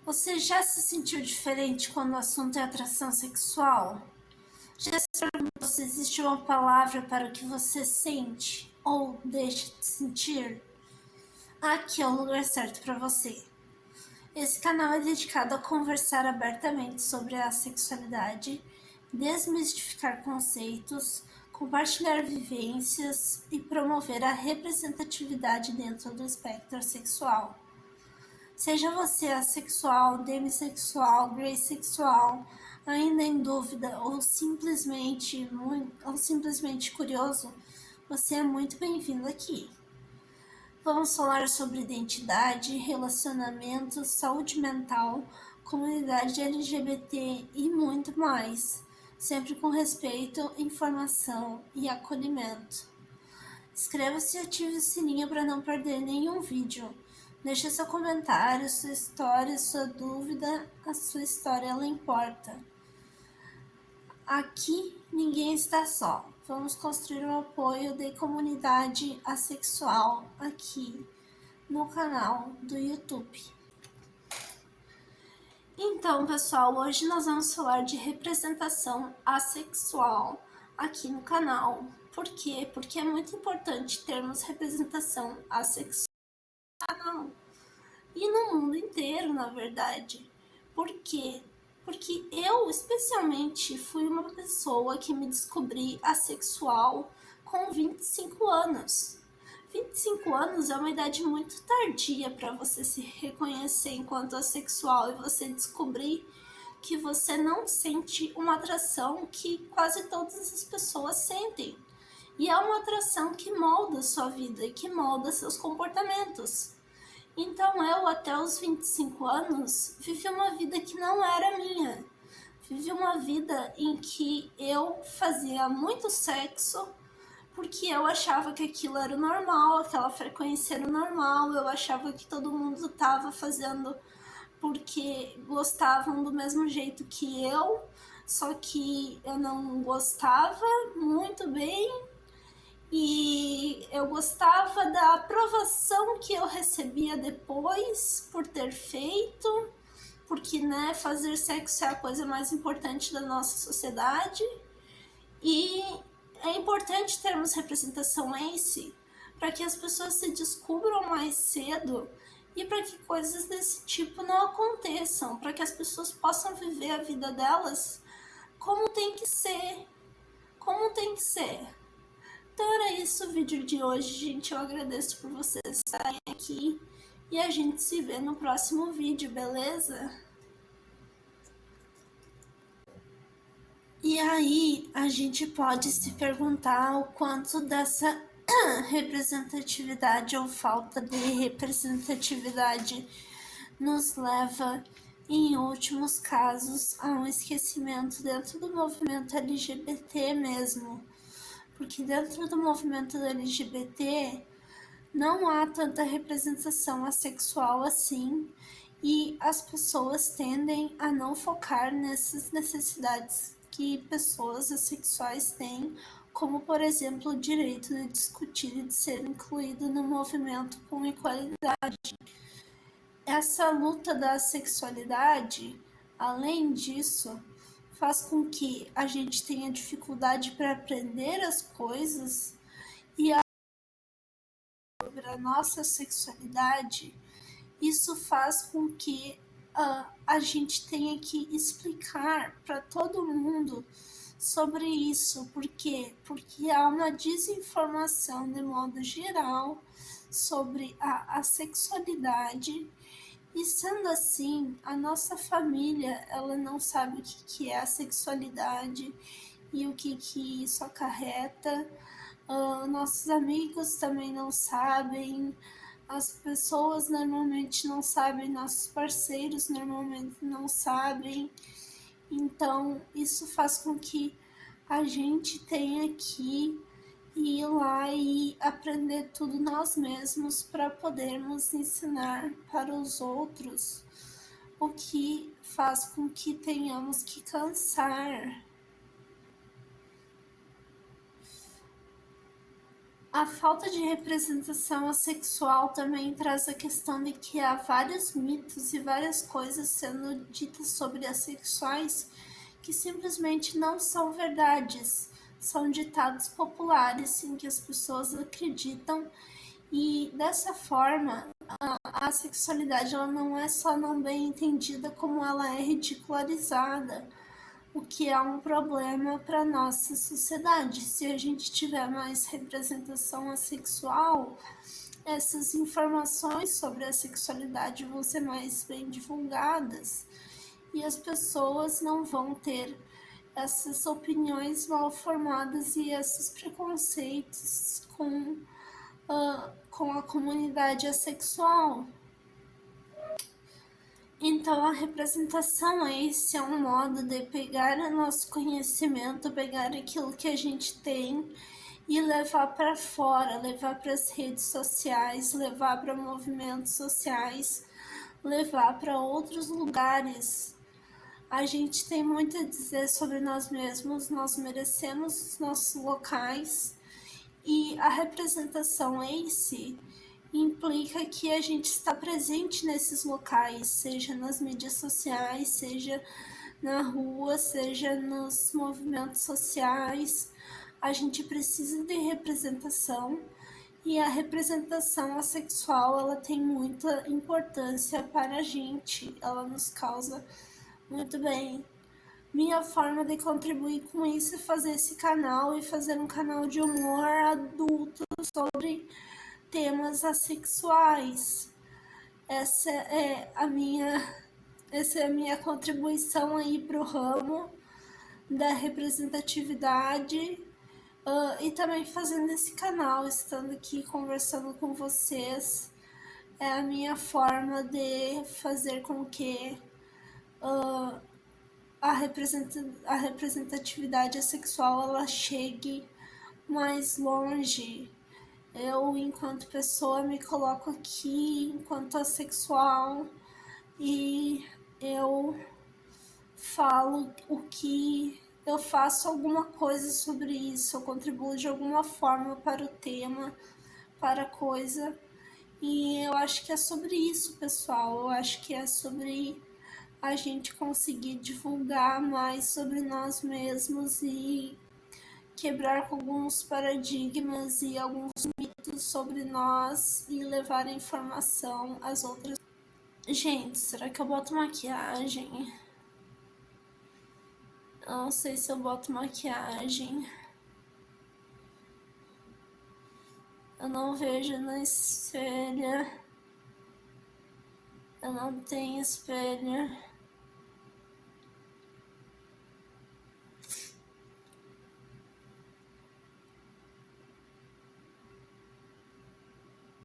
Você já se sentiu diferente quando o assunto é atração sexual? Já se perguntou se existe uma palavra para o que você sente ou deixa de sentir? Aqui é o lugar certo para você. Esse canal é dedicado a conversar abertamente sobre a sexualidade, desmistificar conceitos, compartilhar vivências e promover a representatividade dentro do espectro sexual. Seja você assexual, demissexual, greysexual, ainda em dúvida ou simplesmente curioso, você é muito bem-vindo aqui. Vamos falar sobre identidade, relacionamento, saúde mental, comunidade LGBT e muito mais, sempre com respeito, informação e acolhimento. Inscreva-se e ative o sininho para não perder nenhum vídeo. Deixe seu comentário, sua história, sua dúvida, a sua história ela importa. Aqui ninguém está só. Vamos construir um apoio de comunidade assexual aqui no canal do YouTube. Então, pessoal, hoje nós vamos falar de representação assexual aqui no canal. Por quê? Porque é muito importante termos representação assexual e no mundo inteiro, na verdade. Por quê? Porque eu, especialmente, fui uma pessoa que me descobri assexual com 25 anos. 25 anos é uma idade muito tardia para você se reconhecer enquanto assexual e você descobrir que você não sente uma atração que quase todas as pessoas sentem. E é uma atração que molda sua vida e que molda seus comportamentos. Então eu, até os 25 anos, vivi uma vida que não era minha. Vivi uma vida em que eu fazia muito sexo porque eu achava que aquilo era normal, aquela frequência era normal, eu achava que todo mundo estava fazendo porque gostavam do mesmo jeito que eu, só que eu não gostava muito bem e eu gostava da aprovação que eu recebia depois por ter feito, porque, né, fazer sexo é a coisa mais importante da nossa sociedade. E é importante termos representação ACE para que as pessoas se descubram mais cedo e para que coisas desse tipo não aconteçam, para que as pessoas possam viver a vida delas como tem que ser, como tem que ser. Então era isso o vídeo de hoje, gente. Eu agradeço por vocês estarem aqui e a gente se vê no próximo vídeo, beleza? E aí a gente pode se perguntar o quanto dessa representatividade ou falta de representatividade nos leva, em últimos casos, a um esquecimento dentro do movimento LGBT mesmo. Porque dentro do movimento LGBT não há tanta representação assexual assim, e as pessoas tendem a não focar nessas necessidades que pessoas assexuais têm, como, por exemplo, o direito de discutir e de ser incluído no movimento com igualdade. Essa luta da sexualidade, além disso, faz com que a gente tenha dificuldade para aprender as coisas e sobre a nossa sexualidade. Isso faz com que a gente tenha que explicar para todo mundo sobre isso. Por quê? Porque há uma desinformação de modo geral sobre a sexualidade. E sendo assim, a nossa família ela não sabe o que é a sexualidade e o que isso acarreta. Nossos amigos também não sabem, as pessoas normalmente não sabem, nossos parceiros normalmente não sabem. Então, isso faz com que a gente tenha que ir lá e aprender tudo nós mesmos para podermos ensinar para os outros, o que faz com que tenhamos que cansar A falta de representação sexual também traz a questão de que há vários mitos e várias coisas sendo ditas sobre assexuais que simplesmente não são verdades, são ditados populares em que as pessoas acreditam e dessa forma a sexualidade ela não é só não bem entendida, como ela é ridicularizada, o que é um problema para nossa sociedade. Se a gente tiver mais representação assexual, essas informações sobre a sexualidade vão ser mais bem divulgadas e as pessoas não vão ter essas opiniões mal formadas e esses preconceitos com a comunidade assexual. Então, a representação esse é um modo de pegar o nosso conhecimento, pegar aquilo que a gente tem e levar para fora, levar para as redes sociais, levar para movimentos sociais, levar para outros lugares. A gente tem muito a dizer sobre nós mesmos, nós merecemos os nossos locais e a representação em si implica que a gente está presente nesses locais, seja nas mídias sociais, seja na rua, seja nos movimentos sociais. A gente precisa de representação e a representação assexual ela tem muita importância para a gente, ela nos causa muito bem. Minha forma de contribuir com isso é fazer esse canal e fazer um canal de humor adulto sobre temas assexuais. Essa é a minha contribuição aí para o ramo da representatividade e também fazendo esse canal, estando aqui conversando com vocês. É a minha forma de fazer com que a representatividade sexual ela chegue mais longe. Eu, enquanto pessoa, me coloco aqui enquanto assexual e eu falo o que eu faço alguma coisa sobre isso, eu contribuo de alguma forma para o tema, para a coisa. E eu acho que é sobre isso, pessoal. Eu acho que é sobre a gente conseguir divulgar mais sobre nós mesmos e quebrar alguns paradigmas e alguns mitos sobre nós e levar a informação às outras. Gente, será que eu boto maquiagem? Eu não sei se eu boto maquiagem. Eu não vejo na espelho. Eu não tenho espelho.